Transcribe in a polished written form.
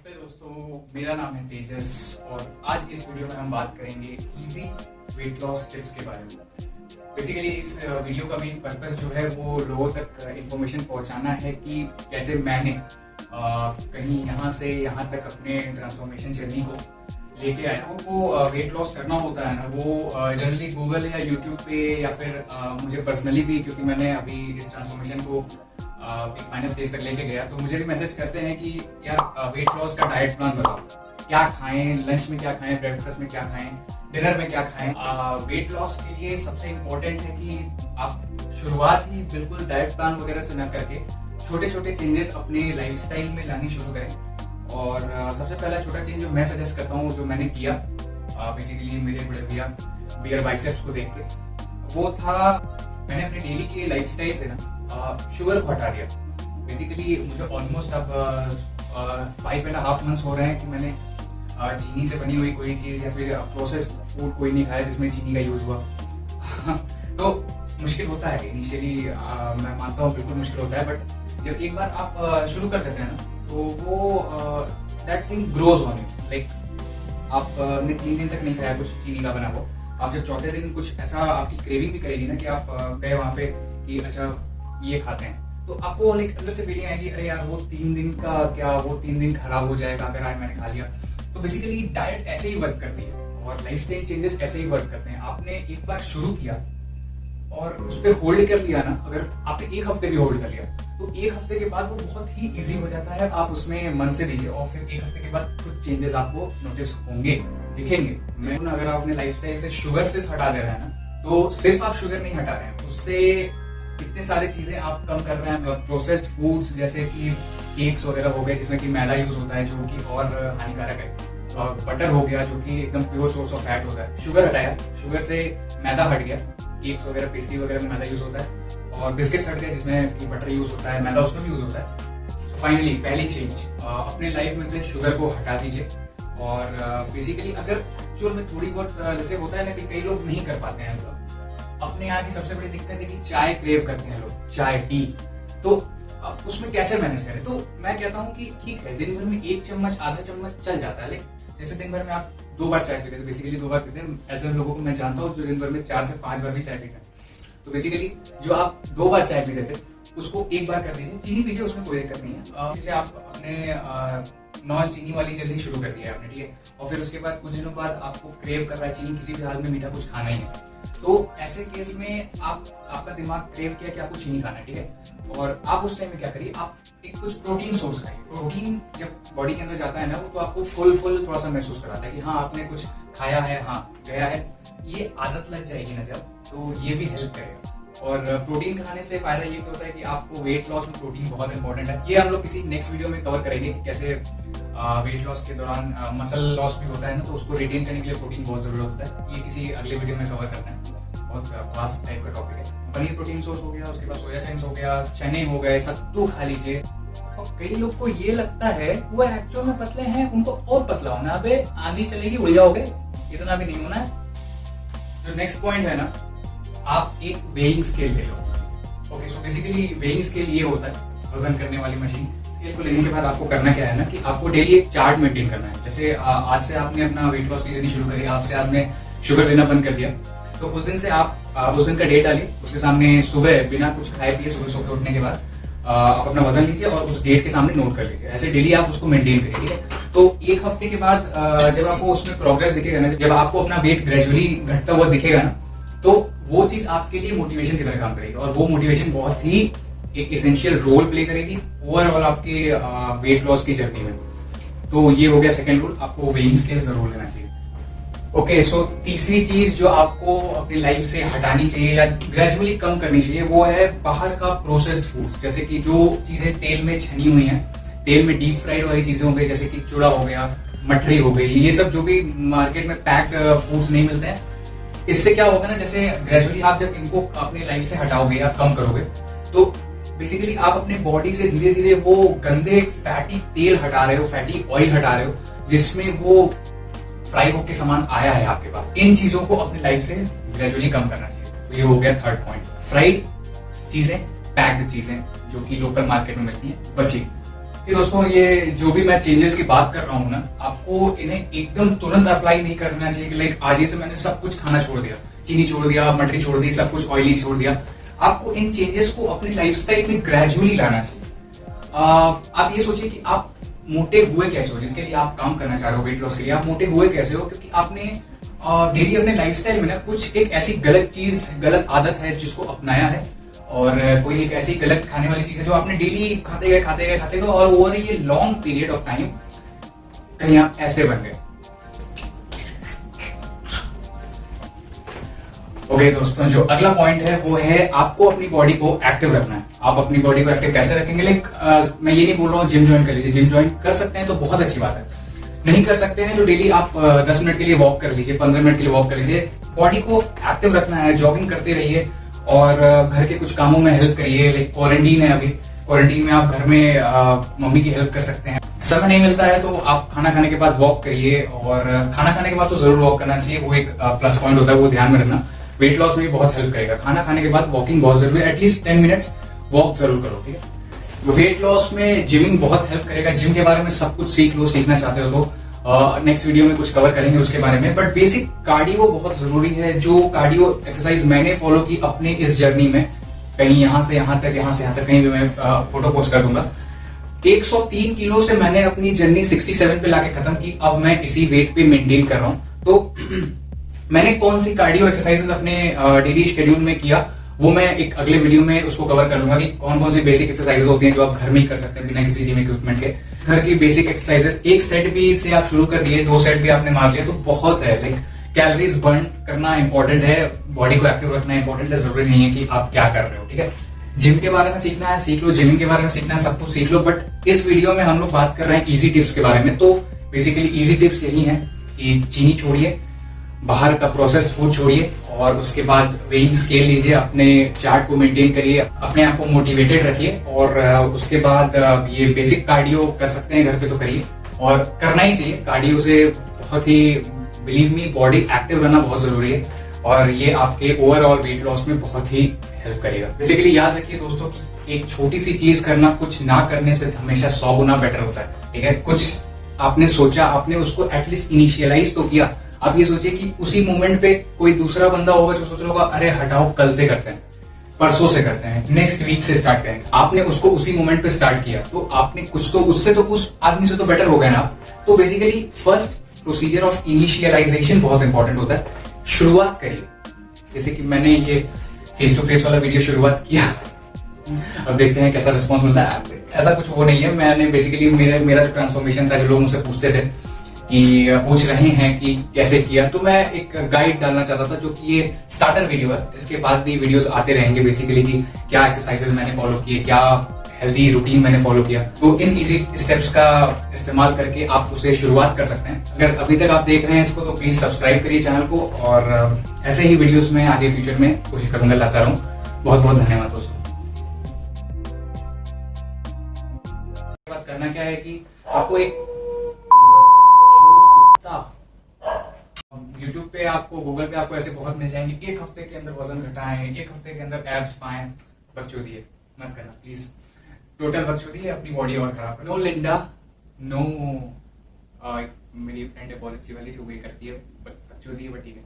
नमस्ते दोस्तों, मेरा नाम है तेजस और आज इस वीडियो में हम बात करेंगे इजी वेट लॉस टिप्स के बारे में। बेसिकली इस वीडियो का मेन पर्पस जो है वो लोगों तक इंफॉर्मेशन पहुंचाना है कि कैसे मैंने कहीं यहाँ से यहाँ तक अपने ट्रांसफॉर्मेशन जर्नी को लेके आया। वो वेट लॉस करना होता है ना, वो जनरली गूगल या यूट्यूब पे या फिर मुझे पर्सनली भी, क्योंकि मैंने अभी इस ट्रांसफॉर्मेशन को एक फाइनल स्टेज तक लेके गया, तो मुझे भी मैसेज करते हैं कि यार वेट लॉस का डाइट प्लान बताओ, क्या खाएं, लंच में क्या खाएं, ब्रेकफास्ट में क्या खाएं, डिनर में क्या खाएं। वेट लॉस के लिए सबसे इम्पोर्टेंट है कि आप शुरुआत ही बिल्कुल डाइट प्लान वगैरह से न करके छोटे छोटे चेंजेस अपने लाइफस्टाइल में लानी शुरू करें। और सबसे पहला छोटा चेंज जो मैं सजेस्ट करता हूँ, जो मैंने किया बेसिकली मेरे बड़े भैया बियर बाइसेप्स को देख के, वो था मैंने अपने डेली के लाइफस्टाइल से ना शुगर को हटा दिया। बेसिकली मुझे ऑलमोस्ट अब 5.5 मंथ्स हो रहे हैं कि मैंने चीनी से बनी हुई कोई चीज़ या फिर प्रोसेस्ड फूड कोई नहीं खाया जिसमें चीनी का यूज हुआ। तो मुश्किल होता है इनिशियली, मैं मानता हूँ बिल्कुल मुश्किल होता है, बट जब एक बार आप शुरू कर देते हैं ना, तो वो that thing grows on you. Like आपने 3 दिन तक नहीं खाया कुछ चीनी का बना हुआ, आप जब चौथे दिन कुछ ऐसा आपकी क्रेविंग भी करेगी ना कि आप गए वहाँ पे कि अच्छा ये खाते हैं, तो आपको लाइक अंदर से फीलिंग आएगी अरे यार वो 3 दिन का क्या, वो 3 दिन खराब हो जाएगा अगर आज मैंने खा लिया। तो बेसिकली डाइट ऐसे ही वर्क करती है और लाइफस्टाइल चेंजेस ऐसे ही वर्क करते हैं। आपने एक बार शुरू किया और उस पर होल्ड कर लिया ना, अगर आपने 1 हफ्ते भी होल्ड कर लिया तो 1 हफ्ते के बाद वो बहुत ही इजी हो जाता है। आप उसमें मन से दीजिए और फिर 1 हफ्ते के बाद कुछ चेंजेस आपको नोटिस होंगे, दिखेंगे। मैं अगर आप अपने लाइफस्टाइल से शुगर सिर्फ हटा दे रहे हैं ना, तो सिर्फ आप शुगर नहीं हटा रहे हैं, उससे कितने सारी चीजें आप कम कर रहे हैं। प्रोसेस्ड फूड्स जैसे कि केक्स वगैरह हो गए जिसमें कि मैदा यूज होता है जो कि और हानिकारक है, और बटर हो गया जो कि एकदम प्योर सोर्स ऑफ फैट होता है। शुगर हटाया, शुगर से मैदा हट गया, केक्स वगैरह पेस्ट्री वगैरह में मैदा यूज होता है, और बिस्किट्स हट गए जिसमें कि बटर यूज होता है, मैदा उसमें भी यूज होता है। तो फाइनली पहली चेंज, अपने लाइफ में से शुगर को हटा दीजिए। और बेसिकली अगर एक्चुअल में थोड़ी बहुत जैसे होता है ना कि कई लोग नहीं कर पाते हैं, अपने यहाँ की सबसे बड़ी दिक्कत है कि चाय क्रेव करते हैं लोग, चाय टी, तो उसमें कैसे मैनेज करें। तो मैं कहता हूँ कि ठीक है, दिन भर में 1 चम्मच आधा चम्मच चल जाता है, लेकिन जैसे दिन भर में आप 2 बार चाय पीते हैं, बेसिकली 2 बार पीते हैं, ऐसे लोगों को मैं जानता हूँ जो दिन भर में 4 से 5 बार भी चाय पीते हैं। तो बेसिकली जो आप 2 बार चाय पीते थे उसको 1 बार कर दीजिए, चीनी पीजिए, उसमें कोई दिक्कत नहीं है। जैसे आप अपने नॉन चीनी वाली जर्नी शुरू कर दिया आपने, ठीक है, और फिर उसके बाद कुछ दिनों बाद आपको क्रेव कर रहा है चीनी, किसी भी हाल में मीठा कुछ खाना ही है, तो ऐसे केस में आपका दिमाग क्रेव किया कि आपको चीनी खाना है, ठीक है, और आप उस टाइम में क्या करिए, आप एक कुछ प्रोटीन सोर्स खाइए। प्रोटीन जब बॉडी के अंदर जाता है ना, तो आपको फुल थोड़ा सा महसूस कराता है कि हाँ आपने कुछ खाया है, हाँ गया है, ये आदत लग जाएगी ना जब, तो ये भी हेल्प करेगा। और प्रोटीन खाने से फायदा ये भी होता है कि आपको वेट लॉस में प्रोटीन बहुत इंपॉर्टेंट है। ये हम लोग किसी नेक्स्ट वीडियो में कवर करेंगे कि कैसे वेट लॉस के दौरान मसल लॉस भी होता है ना, तो उसको रिटेन करने के लिए प्रोटीन बहुत जरूरत होता है। ये किसी अगले वीडियो में कवर करना है, बहुत वास्ट टाइप का टॉपिक है। पनीर प्रोटीन सोर्स हो गया, उसके बाद सोया चंक्स हो गया, चने हो गए, सत्तू खा लीजिए। और कई लोग को ये लगता है वो एक्चुअल में पतले हैं, उनको और पतला होना, अबे आंधी चलेगी उड़ जाओगे, इतना भी नहीं होना है। जो नेक्स्ट पॉइंट है ना, आप एक वेइंग स्केल ले लो। Okay, so basically weighing scale ये होता है वजन करने वाली मशीन। स्केल को लेने के बाद आपको करना क्या है ना कि आपको डेली एक चार्ट मेंटेन करना है। जैसे आज से आपने अपना वेट लॉस की जर्नी शुरू करी, आज से आपने शुगर लेना बंद कर दिया, तो उस दिन से आप उस दिन का डेट डालिए, उसके सामने सुबह बिना कुछ खाए पिए सुबह सो के उठने के बाद आप अपना वजन लीजिए और उस डेट के सामने नोट कर लीजिए। ऐसे डेली आप उसको मेंटेन करिए, ठीक है। तो 1 हफ्ते के बाद जब आपको उसमें प्रोग्रेस दिखेगा ना, जब आपको अपना वेट ग्रेजुअली घटता हुआ दिखेगा ना, तो वो चीज आपके लिए मोटिवेशन की तरह काम करेगी, और वो मोटिवेशन बहुत ही एक एसेंशियल रोल प्ले करेगी ओवरऑल आपके वेट लॉस की जर्नी में। तो ये हो गया सेकंड रूल, आपको वेइंग स्केल जरूर लेना चाहिए। ओके, सो तीसरी चीज जो आपको अपनी लाइफ से हटानी चाहिए या ग्रेजुअली कम करनी चाहिए, वो है बाहर का प्रोसेस्ड फूड्स। जैसे कि जो चीजें तेल में छनी हुई हैं, तेल में डीप फ्राइड वाली चीजें हो गई, जैसे कि चूड़ा हो गया, मठरी हो गई, ये सब जो भी मार्केट में पैक्ड फूड्स नहीं मिलते हैं। इससे क्या होगा ना, जैसे ग्रेजुअली आप जब इनको अपनी लाइफ से हटाओगे या कम करोगे, तो बेसिकली आप अपने बॉडी से धीरे धीरे वो गंदे फैटी तेल हटा रहे हो, फैटी ऑयल हटा रहे हो, जिसमें वो फ्राई होके सामान आया है आपके पास। इन चीजों को अपनी लाइफ से ग्रेजुअली कम करना चाहिए। तो ये हो गया थर्ड पॉइंट, फ्राइड चीजें, पैक्ड चीजें जो कि लोकल मार्केट में मिलती हैं, बची। ये दोस्तों, ये जो भी मैं चेंजेस की बात कर रहा हूँ ना, आपको इन्हें एकदम तुरंत अप्लाई नहीं करना चाहिए कि लाइक आज ही से मैंने सब कुछ खाना छोड़ दिया, चीनी छोड़ दिया, मटरी छोड़ दी, सब कुछ ऑयली छोड़ दिया। आपको इन चेंजेस को अपनी लाइफस्टाइल में ग्रेजुअली लाना चाहिए। आप ये सोचिए कि आप मोटे हुए कैसे हो, जिसके लिए आप काम करना चाह रहे हो, वेट लॉस के लिए आप मोटे हुए कैसे हो, क्योंकि आपने डेली अपने लाइफस्टाइल में ना कुछ एक ऐसी गलत चीज, गलत आदत है जिसको अपनाया है, और कोई एक ऐसी गलत खाने वाली चीज है जो आपने डेली खाते गए और ओवर ये लॉन्ग पीरियड ऑफ टाइम कहीं आप ऐसे बन गए। ओके दोस्तों, जो अगला पॉइंट है वो है आपको अपनी बॉडी को एक्टिव रखना है। आप अपनी बॉडी को एक्टिव कैसे रखेंगे? लाइक मैं ये नहीं बोल रहा हूँ जिम ज्वाइन कर लीजिए, जिम ज्वाइन कर सकते हैं तो बहुत अच्छी बात है, नहीं कर सकते हैं तो डेली आप 10 मिनट के लिए वॉक कर लीजिए, 15 मिनट के लिए वॉक कर लीजिए। बॉडी को एक्टिव रखना है, जॉगिंग करते रहिए और घर के कुछ कामों में हेल्प करिए। लाइक क्वारंटीन है अभी, क्वारंटीन में आप घर में मम्मी की हेल्प कर सकते हैं। समय नहीं मिलता है तो आप खाना खाने के बाद वॉक करिए, और खाना खाने के बाद तो जरूर वॉक करना चाहिए, वो एक प्लस पॉइंट होता है, वो ध्यान में रखना। वेट लॉस में भी बहुत हेल्प करेगा। खाना खाने के बाद वॉकिंग बहुत जरूरी है, एटलीस्ट 10 मिनट्स वॉक जरूर करो, ठीक है। वेट लॉस में जिमिंग बहुत हेल्प करेगा। जिम के बारे में सब कुछ सीख लो, सीखना चाहते हो तो नेक्स्ट वीडियो में कुछ कवर करेंगे उसके बारे में। बट बेसिक कार्डियो बहुत जरूरी है। जो कार्डियो एक्सरसाइज मैंने फॉलो की अपने इस जर्नी में, कहीं यहां से यहां तक कहीं भी मैं फोटो पोस्ट कर दूंगा। 103 किलो से मैंने अपनी जर्नी 67 पे लाके खत्म की। अब मैं इसी वेट पे मेंटेन कर रहा हूं। तो मैंने कौन सी कार्डियो एक्सरसाइजेस अपने डेली शेड्यूल में किया, वो मैं एक अगले वीडियो में उसको कवर कर लूंगा कि कौन कौन सी बेसिक एक्सरसाइजेस होती हैं जो आप घर में ही कर सकते हैं बिना किसी जिम इक्विपमेंट के। घर की बेसिक एक्सरसाइजेस, एक सेट भी से आप शुरू कर दिए, 2 सेट भी आपने मार लिया तो बहुत है। लाइक कैलोरीज बर्न करना इंपॉर्टेंट है, बॉडी को एक्टिव रखना इंपॉर्टेंट है। जरूरी नहीं है कि आप क्या कर रहे हो, ठीक है। जिम के बारे में सीखना है सीख लो, जिमिंग के बारे में सीखना है सब कुछ सीख लो। बट इस वीडियो में हम लोग बात कर रहे हैं इजी टिप्स के बारे में। तो बेसिकली इजी टिप्स यही है कि चीनी छोड़िए, बाहर का प्रोसेस फूड छोड़िए, और उसके बाद वेइंग स्केल लीजिए, अपने चार्ट को मेंटेन करिए, अपने आप को मोटिवेटेड रखिए, और उसके बाद ये बेसिक कार्डियो कर सकते हैं घर पे तो करिए, और करना ही चाहिए। कार्डियो से बहुत ही, बिलीव मी, बॉडी एक्टिव रहना बहुत जरूरी है, और ये आपके ओवरऑल वेट लॉस में बहुत ही हेल्प करेगा। बेसिकली याद रखिए दोस्तों कि एक छोटी सी चीज करना कुछ ना करने से हमेशा 100 गुना बेटर होता है, ठीक है। कुछ आपने सोचा, आपने उसको एटलीस्ट इनिशियलाइज तो किया। आप ये सोचिए कि उसी मोमेंट पे कोई दूसरा बंदा होगा जो सोच रहा होगा अरे हटाओ कल से करते हैं, परसों से करते हैं, नेक्स्ट वीक से स्टार्ट करेंगे। आपने उसको उसी मोमेंट पे स्टार्ट किया तो आपने कुछ तो उससे, तो उस आदमी से तो बेटर हो गए ना आप। तो basically first procedure of initialization बहुत इंपॉर्टेंट होता है। शुरुआत करिए, जैसे कि मैंने ये फेस टू फेस वाला वीडियो शुरुआत किया, अब देखते हैं कैसा रिस्पॉन्स मिलता है। ऐसा कुछ वो नहीं है, मैंने बेसिकली मेरा जो ट्रांसफॉर्मेशन था, जो लोग मुझसे पूछते थे कि पूछ रहे हैं कि कैसे किया, तो मैं एक गाइड डालना चाहता था जो कि ये स्टार्टर वीडियो है। इसके बाद भी वीडियोस आते रहेंगे बेसिकली कि क्या एक्सरसाइजेस मैंने फॉलो किए, क्या हेल्दी रूटीन मैंने फॉलो किया। तो इन इजी स्टेप्स का इस्तेमाल करके आप उसे शुरुआत कर सकते हैं। अगर अभी तक आप देख रहे हैं इसको तो प्लीज सब्सक्राइब करिए चैनल को, और ऐसे ही वीडियोस में आगे फ्यूचर में कोशिश करूंगा लाता रहूं। बहुत बहुत धन्यवाद दोस्तों। बात करना क्या है कि आपको एक YouTube पे आपको, गूगल पे आपको ऐसे बहुत मिल जाएंगे, 1 हफ्ते के अंदर वजन घटाएं, 1 हफ्ते के अंदर एब्स पाएं। बकचोदी है, मत करना प्लीज, टोटल बकचोदी है, अपनी बॉडी और खराब। नो लिंडा, नो मेरी फ्रेंड है बहुत अच्छी वाली जो वे करती है बकचोदी है, बट ठीक है।